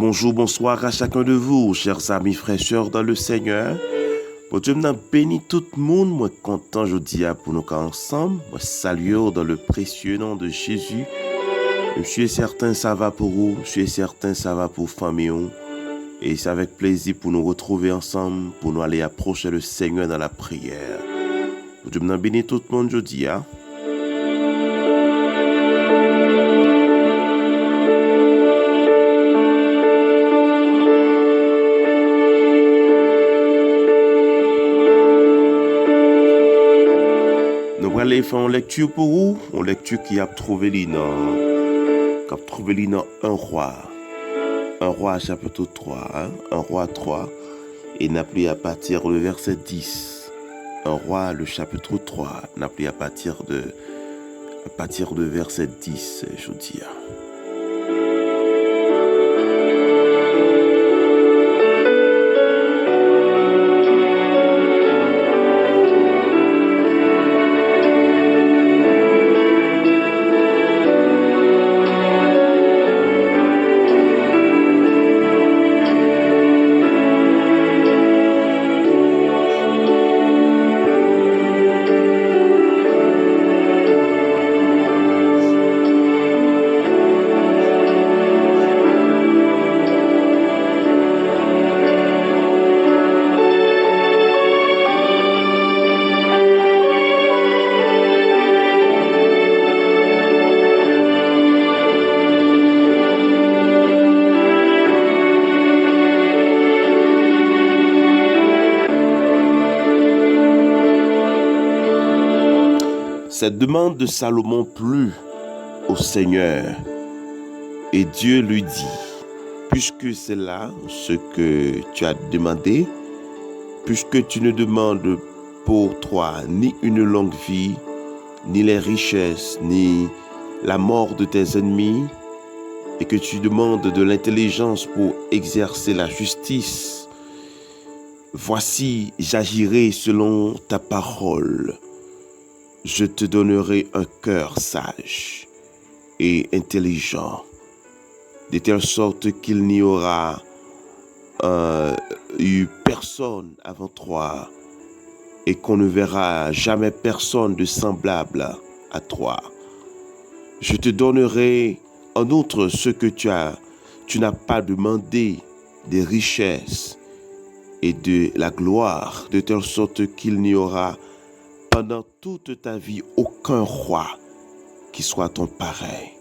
bonjour, bonsoir à chacun de vous, chers amis, frères, sœurs dans le Seigneur. Bon Dieu m'a béni tout le monde, moi content je dis pour nous ensemble, moi saluer dans le précieux nom de Jésus. Je suis certain ça va pour vous, je suis certain ça va pour famille. Et c'est avec plaisir pour nous retrouver ensemble, pour nous aller approcher le Seigneur dans la prière. Bon Dieu m'a béni tout le monde je dis. Nous allons faire une lecture pour vous, une lecture qui a trouvé dans 1 roi. 1 roi chapitre 3, 1 roi 3, et n'a plus à partir du verset 10. 1 roi le chapitre 3, n'a plus à partir de verset 10, je dis. Cette demande de Salomon plut au Seigneur et Dieu lui dit, puisque c'est là ce que tu as demandé, puisque tu ne demandes pour toi ni une longue vie, ni les richesses, ni la mort de tes ennemis, et que tu demandes de l'intelligence pour exercer la justice, voici, j'agirai selon ta parole. Je te donnerai un cœur sage et intelligent, de telle sorte qu'il n'y aura eu personne avant toi et qu'on ne verra jamais personne de semblable à toi. Je te donnerai en outre ce que tu n'as pas demandé, des richesses et de la gloire, de telle sorte qu'il n'y aura pendant toute ta vie aucun roi qui soit ton pareil.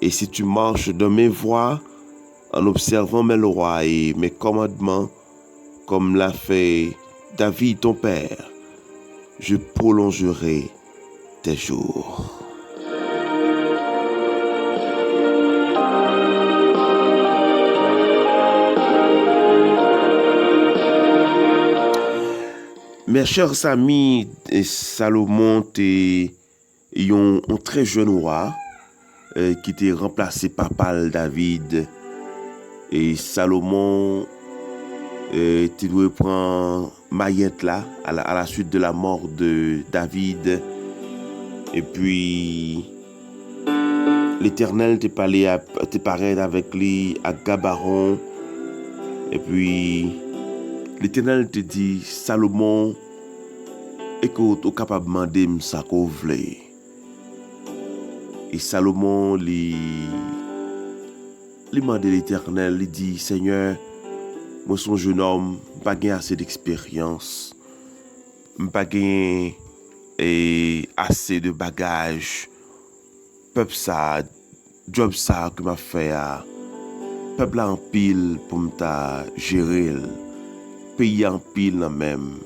Et si tu marches dans mes voies, en observant mes lois et mes commandements, comme l'a fait David ton père, je prolongerai tes jours. Mes chers amis, Salomon était un très jeune roi qui était remplacé par David. Et Salomon était dû prendre Maillette là à la suite de la mort de David. Et puis l'Éternel te parlait avec lui à Gabaron. Et puis l'Éternel te dit, Salomon, écoute, tu es capable de demander ça qu'on veut. Et Salomon lui demande à l'Éternel, il dit, Seigneur, moi je suis un jeune homme, je n'ai pas assez d'expérience, je n'ai pas assez de bagages. Peuple ça, job ça que m'a fait, peuple en pile pour me gérer. Pays en pile même.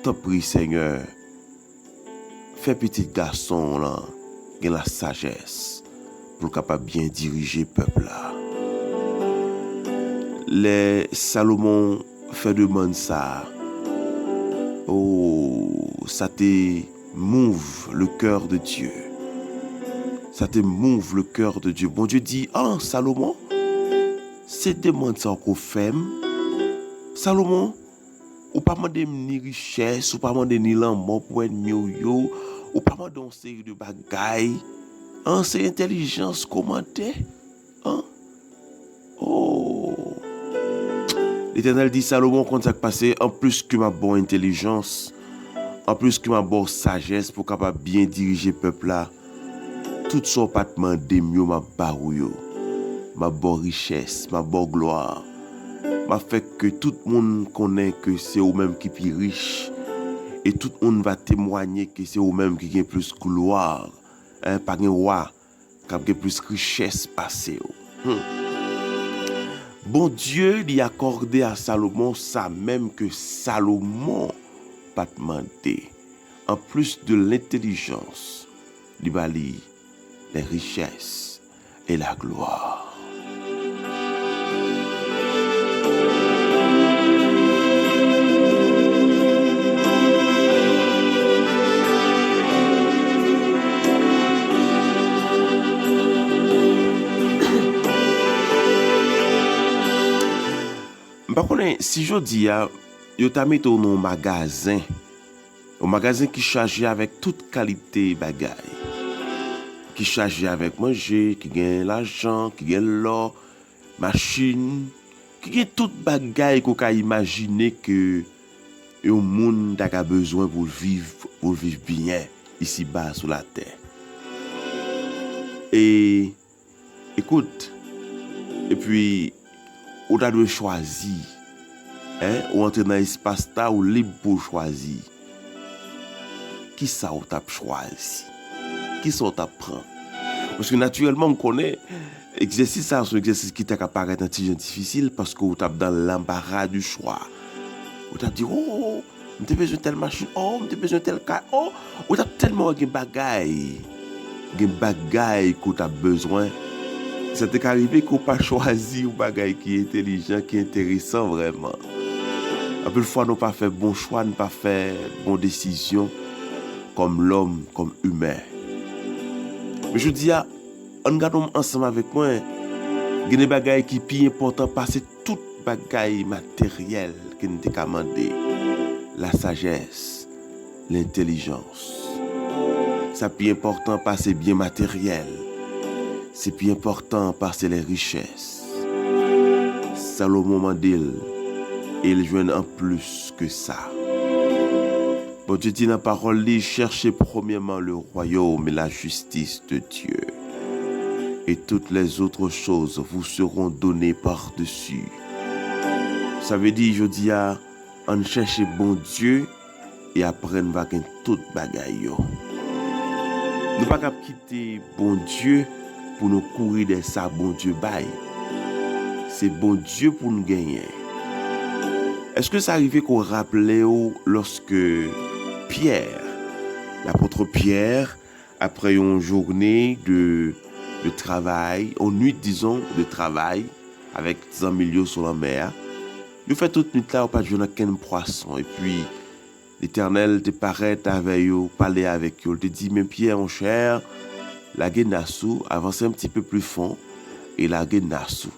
T'en prie Seigneur, fais petit garçon là, qui a la sagesse pour capable bien diriger le peuple là. Les Salomon fait demande ça. Oh, ça te move le cœur de Dieu. Ça te move le cœur de Dieu. Bon Dieu dit, Salomon, c'est demande ça qu'on fait. Salomon, ou pas demander ni richesse, ou pas demander ni l'amour pour être mieux, ou pas demander une série de bagailles. C'est intelligence commenter. L'Éternel dit Salomon quand ça passé, en plus que ma bonne intelligence, en plus que ma bonne sagesse pour capable bien diriger le peuple là, tout son pas demandé mieux ma barouille, ma bonne richesse, ma bonne gloire, m'a fait que tout le monde connaît que c'est eux-mêmes qui plus riche et tout le monde va témoigner que c'est eux-mêmes qui ont plus gloire, pas un roi qui a plus richesse passée. Bon Dieu lui a accordé à Salomon ça même que Salomon pas demandé. En plus de l'intelligence, il va les richesses et la gloire. Par contre, si je dis, yo t'a mis au magasin qui chargé avec toute qualité bagaille, qui chargé avec manger, qui gagne l'argent, qui gagne l'or, machine, qui gagne toute bagaille qu'on peut imaginer que un monde a besoin pour vivre bien ici bas sur la terre. Et écoute, et puis on a dû choisir, ou entrer dans l'espace là ou libre pour choisir. Qui ça on t'a choisi? Qui ça on t'apprend? Parce que naturellement on connaît exercice ça, c'est un exercice qui t'a paraître un petit peu difficile parce que on t'a dans l'embarras du choix. On t'a dit oh, on a besoin de telle machine, oh, on a besoin de tel cas, oh, on a tellement de bagaille qu'on a besoin. Ça t'est arrivé qu'on pas choisi un bagage qui est intelligent, qui est intéressant vraiment. Un peu de fois, nous pas fait bon choix, nous pas fait bonne décision comme l'homme, comme humain. Mais je dis, on regarde ensemble avec moi, il y a des bagages qui sont plus importants parce que tout bagage matériel qui nous a demandé, la sagesse, l'intelligence. Ça plus important parce que c'est bien matériel. C'est plus important parce que les richesses. Salomon Mandil, il joue en plus que ça. Bon Dieu dit dans la parole, cherchez premièrement le royaume et la justice de Dieu. Et toutes les autres choses vous seront données par-dessus. Ça veut dire, je dis, on cherche bon Dieu et après on va gagner toute bagaille. Nous ne pouvons pas quitter bon Dieu pour nous courir de ça, bon Dieu bail. C'est bon Dieu pour nous gagner. Est-ce que ça arrivait qu'on rappelait lorsque Pierre, l'apôtre Pierre, après une journée de travail, une nuit disons de travail, avec 100 millions sur la mer, il fait toute nuit là, on pas jouer dans qu'un poisson. Et puis, l'Éternel te paraît avec eux, parler avec eux, te dit, mais Pierre, mon cher, la guenassou, avance un petit peu plus fond, et la guenassou.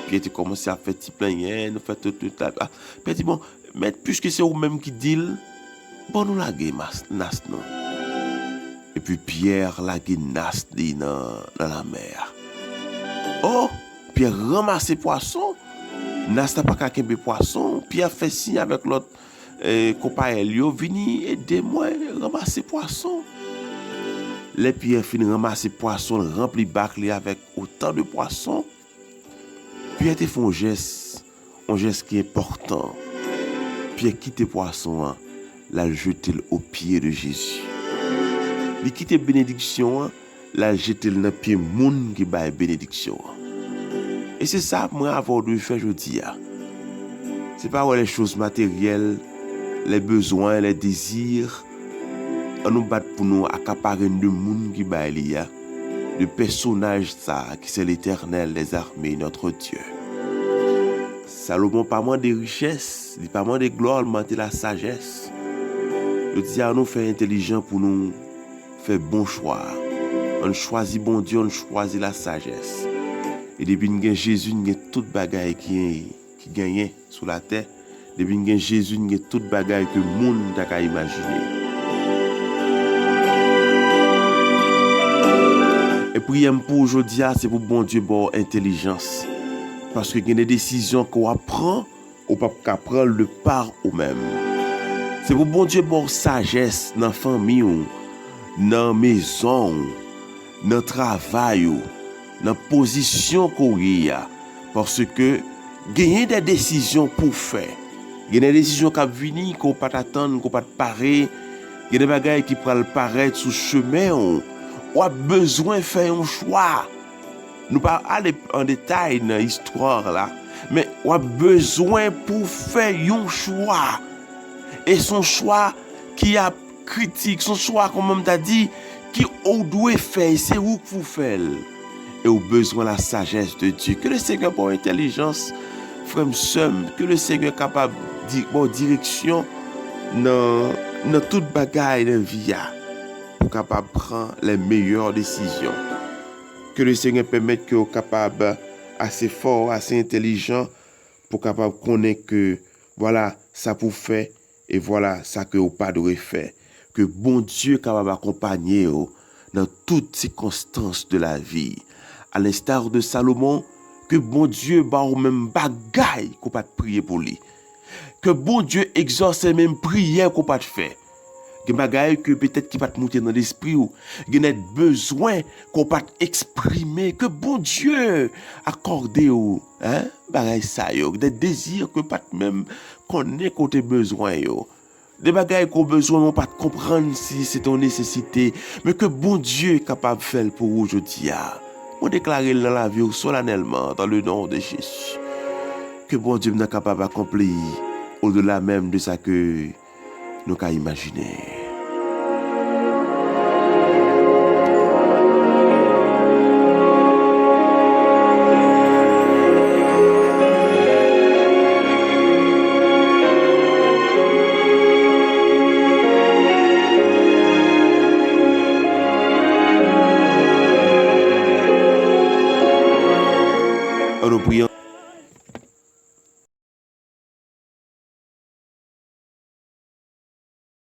Puis tu commences à faire petit plein, nous fait tout là. Puis dit bon, mais puisque c'est vous-même qui dit, bon nous la guenasse non. Et puis Pierre la guenasse dans la mer. Oh, Pierre ramasse poisson. Nas n'a pas qu'un poisson. Pierre fait signe avec l'autre copain Elio, vini aider-moi ramasser poisson. Les Pierre finit ramasser poisson, rempli bac avec autant de poissons. Pierre te fait un geste qui est important. Pierre quitte poisson, l'a jeté au pied de Jésus. Il quitte bénédiction, l'a jeté dans le pied moun qui baille bénédiction. Et c'est ça moi avoir de faire aujourd'hui. C'est pas les choses matérielles, les besoins, les désirs, on nous bat pour nous accaparer de monde qui baille le personnage ça qui c'est l'Éternel des armées, notre Dieu. Salomon pas moins de richesses, il pas moins de gloire, il manque de la sagesse. Le dit à nous faire intelligent pour nous faire bon choix. On choisit bon Dieu, on choisit la sagesse. Et depuis que Jésus, il y a toute bagaille qui gagne sur la terre. Depuis que Jésus, il y a toute bagaille que le monde n'a imaginer. Et prière pour aujourd'hui, c'est pour bon Dieu, bon intelligence. Parce que il y a des décisions qu'on prend ou pas qu'à prendre le par ou même. C'est pour bon Dieu bon sagesse dans famille ou dans maison, dans travail ou dans position qu'on y a parce que gagner des décisions pour faire. Il y a des décisions qui viennent qu'on pas attendre, qu'on pas parer, il y a des bagages qui prennent paraître sous chemin on a besoin de faire un choix. Nous pas aller en détail dans l'histoire là, mais on a besoin pour faire un choix. Et son choix qui a critique, son choix comme on t'a dit, qui on doit faire, c'est où qu'il faut faire. Et au besoin de la sagesse de Dieu. Que le Seigneur pour intelligence, frère somme, que le Seigneur est capable de bon direction dans toute bagaille de vie pour capable prendre les meilleures décisions. Que le Seigneur permette que vous capable assez fort, assez intelligent pour capable connaître que voilà ça pour faire et voilà ça que vous pas de faire. Que bon Dieu capable accompagner vous dans toutes circonstances de la vie. À l'instar de Salomon, que bon Dieu ba ou même bagaille qu'on pas prier pour lui. Que bon Dieu exauce même prière qu'on pas faire. Que bagaille que peut-être qui va te monter dans l'esprit ou que net besoin qu'on pas exprimer que bon Dieu accorde ou bagaille ça yo des désirs que pas même connaît côté besoin yo des bagailles qu'on besoin on pas comprendre si c'est ton nécessité mais que bon Dieu est capable de faire pour aujourd'hui on déclare dans la vie solennellement dans le nom de Jésus que bon Dieu est capable d'accomplir au-delà même de ça que nous qu'à imaginer. Nous prions